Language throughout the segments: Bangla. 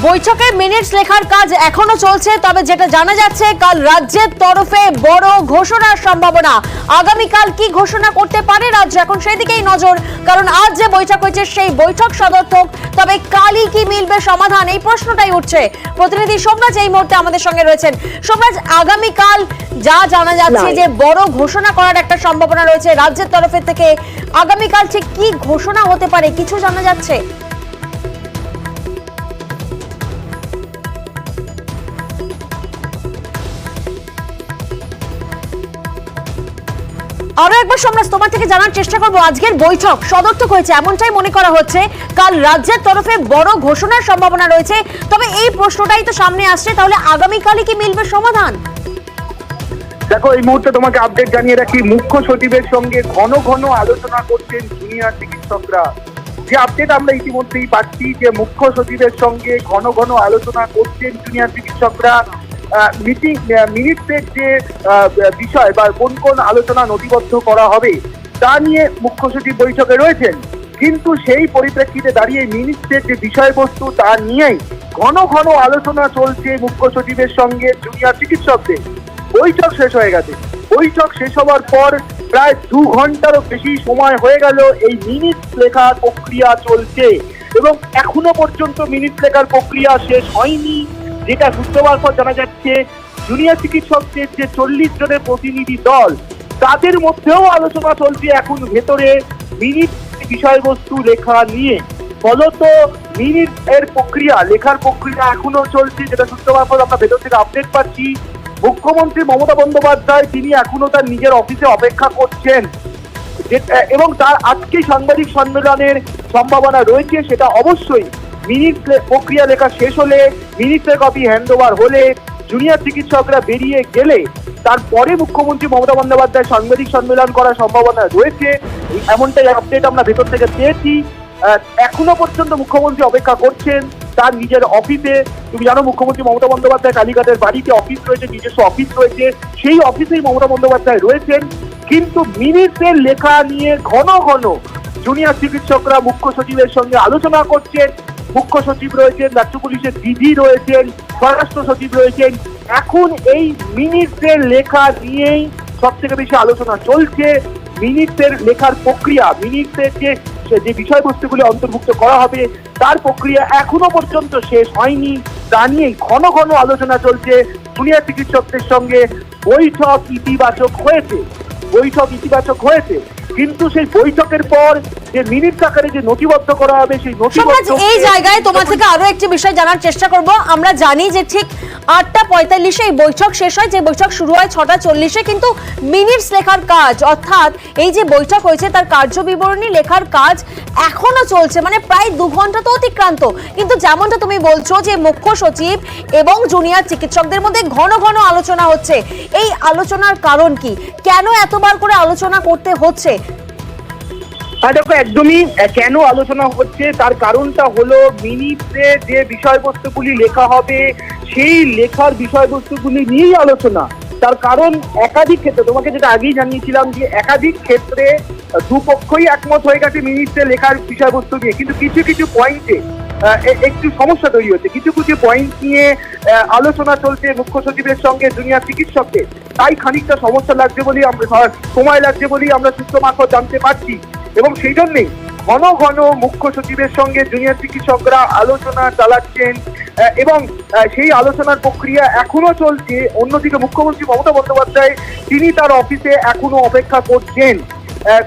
বৈঠকে মিনিটস লেখার কাজ এখনো চলছে, তবে যেটা জানা যাচ্ছে কাল রাজ্যের তরফে বড় ঘোষণার সম্ভাবনা। আগামীকাল কি ঘোষণা করতে পারে রাজ্য, এখন সেই দিকেই নজর, কারণ আজ যে বৈঠক হয়েছে সেই বৈঠক সদর্থক, তবে কালই কি মিলবে সমাধান, এই প্রশ্নটাই উঠছে। প্রতিনিধি সোমরাজ এই মুহূর্তে আমাদের সঙ্গে রয়েছেন। সোমরাজ, আগামীকাল যা জানা যাচ্ছে যে বড় ঘোষণা করার একটা সম্ভাবনা রয়েছে রাজ্যের তরফের থেকে, আগামীকাল ঠিক কি ঘোষণা হতে পারে, কিছু জানা যাচ্ছে? আরো একবার সোমরাজ তোমার থেকে জানার চেষ্টা করবো, আজকের বৈঠক সদর্থক হয়েছে এমনটাই মনে করা হচ্ছে, কাল রাজ্যের তরফে বড় ঘোষণার সম্ভাবনা রয়েছে, তবে এই প্রশ্নটাই তো সামনে আসছে, তাহলে আগামীকালই কি মিলবে সমাধান? দেখো, এই মুহূর্তে তোমাকে আপডেট জানিয়ে রাখি, মুখ্য সচিবের সঙ্গে ঘন ঘন আলোচনা করছেন জুনিয়র চিকিৎসকরা। যে আপডেট আমরা ইতিমধ্যেই পাচ্ছি যে মুখ্য সচিবের সঙ্গে ঘন ঘন আলোচনা করছেন জুনিয়র চিকিৎসকরা। মিনিটসের যে বিষয় বা কোন কোন আলোচনা নথিবদ্ধ করা হবে তা নিয়ে মুখ্য সচিব বৈঠকে রয়েছেন, কিন্তু সেই পরিপ্রেক্ষিতে দাঁড়িয়ে মিনিটসের যে বিষয়বস্তু তা নিয়েই ঘন ঘন আলোচনা চলছে মুখ্য সচিবের সঙ্গে জুনিয়র চিকিৎসকদের। বৈঠক শেষ হয়ে গেছে, বৈঠক শেষ হওয়ার পর প্রায় 2 ঘন্টারও বেশি সময় হয়ে গেল এই মিনিটস লেখার প্রক্রিয়া চলছে, এবং এখনো পর্যন্ত মিনিটস লেখার প্রক্রিয়া শেষ হয়নি। যেটা সূত্রবার পর জানা যাচ্ছে, জুনিয়র চিকিৎসকদের যে 40 জনের প্রতিনিধি দল, তাদের মধ্যেও আলোচনা চলছে এখন ভেতরে মিনিট বিষয়বস্তু লেখা নিয়ে। ফলত মিনিট এর প্রক্রিয়া, লেখার প্রক্রিয়া এখনো চলছে, যেটা সূত্রবার পর আমরা ভেতর থেকে আপডেট পাচ্ছি। মুখ্যমন্ত্রী মমতা বন্দ্যোপাধ্যায় তিনি এখনো তার নিজের অফিসে অপেক্ষা করছেন, এবং তার আজকে সাংবাদিক সম্মেলনের সম্ভাবনা রয়েছে। সেটা অবশ্যই মিনিট প্রক্রিয়া লেখা শেষ হলে, মিনিটের কপি হ্যান্ডওভার হলে, জুনিয়র চিকিৎসকরা বেরিয়ে গেলে তারপরে মুখ্যমন্ত্রী মমতা বন্দ্যোপাধ্যায় সাংবাদিক সম্মেলন করার সম্ভাবনা রয়েছে, এমনটাই আপডেট আমরা ভেতর থেকে পেয়েছি। এখনো পর্যন্ত মুখ্যমন্ত্রী অপেক্ষা করছেন তার নিজের অফিসে। তুমি জানো, মুখ্যমন্ত্রী মমতা বন্দ্যোপাধ্যায় কালীঘাটের বাড়িতে অফিস রয়েছে, নিজস্ব অফিস রয়েছে, সেই অফিসেই মমতা বন্দ্যোপাধ্যায় রয়েছেন। কিন্তু মিনিটের লেখা নিয়ে ঘন ঘন জুনিয়র চিকিৎসকরা মুখ্য সচিবের সঙ্গে আলোচনা করছেন। মুখ্য সচিব রয়েছেন, রাজ্য পুলিশের ডিজি রয়েছেন, স্বরাষ্ট্র সচিব রয়েছেন। এখন এই মিনিটের লেখা নিয়েই সব থেকে বেশি আলোচনা চলছে। মিনিটের লেখার প্রক্রিয়া, মিনিটের যে বিষয়বস্তুগুলি অন্তর্ভুক্ত করা হবে তার প্রক্রিয়া এখনো পর্যন্ত শেষ হয়নি, তা নিয়েই ঘন ঘন আলোচনা চলছে জুনিয়র চিকিৎসকদের সঙ্গে। বৈঠক ইতিবাচক হয়েছে, বৈঠক ইতিবাচক হয়েছে, কিন্তু সেই বৈঠকের পর যে মিনিট আকারে যে নথিবদ্ধ করা হবে সেই নথিবদ্ধ, এই জায়গায় তোমার থেকে আরো একটি বিষয় জানার চেষ্টা করব। আমরা জানি যে ঠিক 8:45 এই বৈঠক শেষ হয়, যে বৈঠক শুরু হয় 6:40, কিন্তু মিনিটস লেখার কাজ, অর্থাৎ এই যে বৈঠক হয়েছে তার কার্য বিবরণী লেখার কাজ এখনো চলছে, মানে প্রায় 2 ঘন্টা তো অতিক্রান্ত। কিন্তু যেমনটা তুমি বলছো যে মুখ্য সচিব এবং জুনিয়র চিকিৎসকদের মধ্যে ঘন ঘন আলোচনা হচ্ছে, এই আলোচনার কারণ কি, কেন এতবার করে আলোচনা করতে হচ্ছে? দেখো, একদমই কেন আলোচনা হচ্ছে তার কারণটা হলো মিনিটে যে বিষয়বস্তুগুলি লেখা হবে সেই লেখার বিষয়বস্তুগুলি নিয়েই আলোচনা। তার কারণ একাধিক ক্ষেত্রে, তোমাকে যেটা আগেই জানিয়েছিলাম যে একাধিক ক্ষেত্রে দুপক্ষই একমত হয়ে গেছে মিনিটে লেখার বিষয়বস্তু নিয়ে, কিন্তু কিছু কিছু পয়েন্টে একটু সমস্যা তৈরি হচ্ছে, কিছু কিছু পয়েন্ট নিয়ে আলোচনা চলছে মুখ্য সচিবের সঙ্গে জুনিয়র চিকিৎসকদের। তাই খানিকটা সমস্যা লাগছে বলেই আমরা, সময় লাগছে বলেই আমরা সূত্র মারফত জানতে পারছি, এবং সেই জন্যেই ঘন ঘন মুখ্য সচিবের সঙ্গে জুনিয়র চিকিৎসকরা আলোচনা চালাচ্ছেন, এবং সেই আলোচনার প্রক্রিয়া এখনো চলছে। অন্যদিকে মুখ্যমন্ত্রী মমতা বন্দ্যোপাধ্যায় তিনি তার অফিসে এখনো অপেক্ষা করছেন,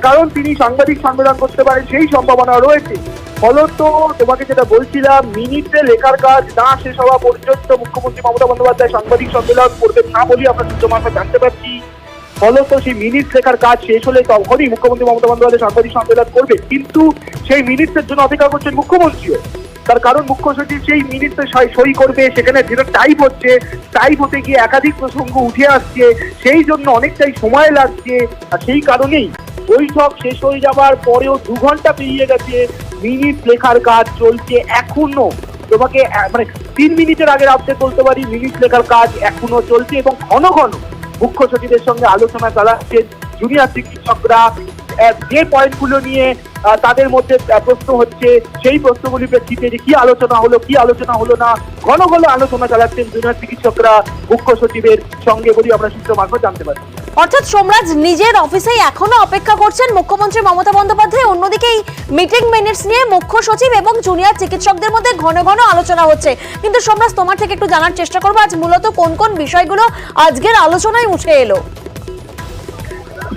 কারণ তিনি সাংবাদিক সম্মেলন করতে পারেন সেই সম্ভাবনা রয়েছে। ফলত তোমাকে যেটা বলছিলাম, মিনিটে লেখার কাজ না শেষ হওয়া পর্যন্ত মুখ্যমন্ত্রী মমতা বন্দ্যোপাধ্যায় সাংবাদিক সম্মেলন করবেন না বলেই আমরা সূত্র মারফত জানতে পারছি। ফলত সেই মিনিট লেখার কাজ শেষ হলে তখনই মুখ্যমন্ত্রী মমতা বন্দ্যোপাধ্যায় সাংবাদিক সম্মেলন করবে, কিন্তু সেই মিনিটের জন্য অপেক্ষা করছেন মুখ্যমন্ত্রীও। তার কারণ মুখ্য সচিব সেই মিনিটে সই করবে, সেখানে যেটা টাইপ হচ্ছে, টাইপ হতে গিয়ে একাধিক প্রসঙ্গ উঠে আসছে, সেই জন্য অনেকটাই সময় লাগছে। আর সেই কারণেই বৈঠক শেষ হয়ে যাবার পরেও 2 ঘন্টা পেরিয়ে গেছে, মিনিট লেখার কাজ চলছে এখনো। তোমাকে মানে 3 মিনিটের আগের আপডেট বলতে পারি, মিনিট লেখার কাজ এখনো চলছে, এবং ঘন ঘন মুখ্য সচিবের সঙ্গে আলোচনা চালাচ্ছে জুনিয়র চিকিৎসকরা। যে পয়েন্টগুলো নিয়ে তাদের মধ্যে প্রশ্ন হচ্ছে, সেই প্রশ্নগুলির প্রেক্ষিতে যে কি আলোচনা হলো না, ঘন ঘন আলোচনা চালাচ্ছেন জুনিয়র চিকিৎসকরা মুখ্য সচিবের সঙ্গে বলি আমরা সূত্র মারফত জানতে পারি। অর্থাৎ সোমরাজ নিজের অফিসেই এখনো অপেক্ষা করছেন মুখ্যমন্ত্রী মমতা বন্দ্যোপাধ্যায়, অন্যদিকে এই মিটিং মিনিটস নিয়ে মুখ্য সচিব এবং জুনিয়র চিকিৎসকদের মধ্যে ঘন ঘন আলোচনা হচ্ছে। কিন্তু সোমরাজ, তোমার থেকে একটু জানার চেষ্টা করবো আজ মূলত কোন কোন বিষয়গুলো আজকের আলোচনায় উঠে এলো।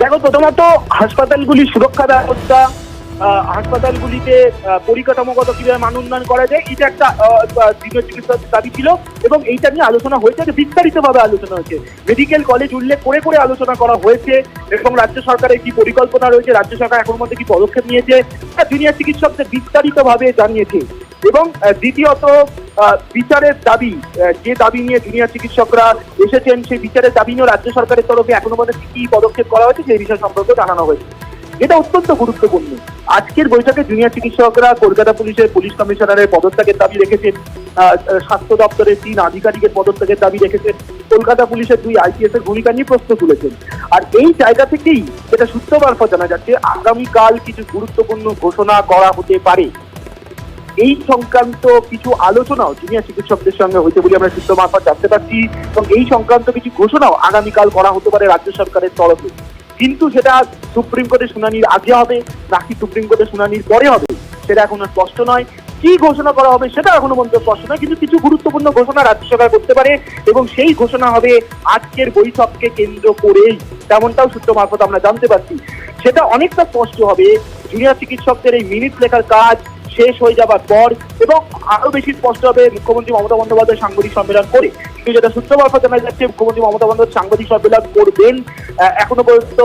দেখো, প্রথমত হাসপাতালগুলির সুরক্ষা ব্যবস্থা, হাসপাতালগুলিতে পরিকাঠামোগত কিভাবে মান উন্নয়ন করা যায়, এটা একটা জুনিয়র চিকিৎসক দাবি ছিল এবং এইটা নিয়ে আলোচনা হয়েছে, বিস্তারিতভাবে আলোচনা হয়েছে। মেডিকেল কলেজ উল্লেখ করে করে আলোচনা করা হয়েছে এবং রাজ্য সরকারের কি পরিকল্পনা রয়েছে, রাজ্য সরকার এখন মধ্যে কি পদক্ষেপ নিয়েছে, জুনিয়র চিকিৎসকদের বিস্তারিতভাবে জানিয়েছে। এবং দ্বিতীয়ত বিচারের দাবি, যে দাবি নিয়ে জুনিয়র চিকিৎসকরা এসেছেন, সেই বিচারের দাবি নিয়ে রাজ্য সরকারের তরফে এখনো মধ্যে কি পদক্ষেপ করা হয়েছে সেই বিষয় সম্পর্কে জানানো হয়েছে। এটা অত্যন্ত গুরুত্বপূর্ণ। আজকের বৈঠকে জুনিয়র চিকিৎসকরা কলকাতা পুলিশের পুলিশ কমিশনারের পদত্যাগের দাবি রেখেছেন, স্বাস্থ্য দপ্তরের 3 আধিকারিকের পদত্যাগের দাবি রেখেছেন, কলকাতা পুলিশের 2 IPS এর ভূমিকা নিয়ে প্রশ্ন তুলেছেন। আর এই জায়গা থেকেই যেটা সূত্র মারফত জানা যাচ্ছে, আগামীকাল কিছু গুরুত্বপূর্ণ ঘোষণা করা হতে পারে। এই সংক্রান্ত কিছু আলোচনাও জুনিয়র চিকিৎসকদের সঙ্গে হয়েছে বলে আমরা সূত্র মারফত জানতে পারছি এবং এই সংক্রান্ত কিছু ঘোষণাও আগামীকাল করা হতে পারে রাজ্য সরকারের তরফে। কিন্তু সেটা সুপ্রিম কোর্টের শুনানির আগে হবে নাকি সুপ্রিম কোর্টের শুনানির পরে হবে সেটা এখনো স্পষ্ট নয়। কি ঘোষণা করা হবে সেটা এখনো পর্যন্ত স্পষ্ট নয়, কিন্তু কিছু গুরুত্বপূর্ণ ঘোষণা রাজ্য সরকার করতে পারে এবং সেই ঘোষণা হবে আজকের বৈঠককে কেন্দ্র করেই, তেমনটাও সূত্র মারফত আমরা জানতে পারছি। সেটা অনেকটা স্পষ্ট হবে জুনিয়র চিকিৎসকদের এই মিনিট লেখার কাজ শেষ হয়ে যাবার পর এবং আরো বেশি স্পষ্ট হবে মুখ্যমন্ত্রী মমতা বন্দ্যোপাধ্যায় সাংবাদিক সম্মেলন করে। কিন্তু যেটা সূত্র মারফত জানা যাচ্ছে, মুখ্যমন্ত্রী মমতা বন্দ্যোপাধ্যায় সাংবাদিক সম্মেলন করবেন, এখনো পর্যন্ত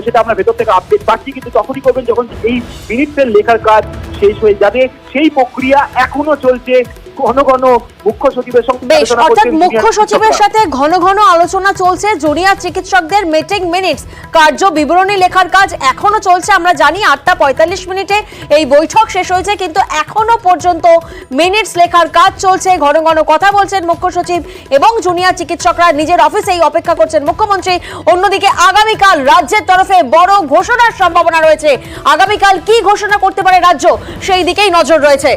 সেটা আমরা ভেতর থেকে আপডেট পাচ্ছি, কিন্তু তখনই করবেন যখন এই মিনিটসের লেখার কাজ শেষ হয়ে যাবে। সেই প্রক্রিয়া এখনো চলছে, ঘন ঘন মুখ্য সচিবের সঙ্গে অর্থাৎ মুখ্য সচিবের সাথে ঘন ঘন আলোচনা চলছে। জুনিয়র চিকিৎসকদের মিটিং মিনিটস কার্য বিবরণী লেখার কাজ এখনো চলছে। আমরা জানি 8টা 45 মিনিটে এই বৈঠক শেষ হয়েছে, কিন্তু এখনো পর্যন্ত মিনিটস লেখার কাজ চলছে। ঘন ঘন কথা বলছেন মুখ্য সচিব এবং জুনিয়র চিকিৎসকরা নিজের অফিসেই অপেক্ষা করছেন মুখ্যমন্ত্রী। অন্যদিকে আগামীকাল রাজ্যের তরফে বড় ঘোষণার সম্ভাবনা রয়েছে। আগামীকাল কি ঘোষণা করতে পারে রাজ্য, সেই দিকেই নজর রয়েছে।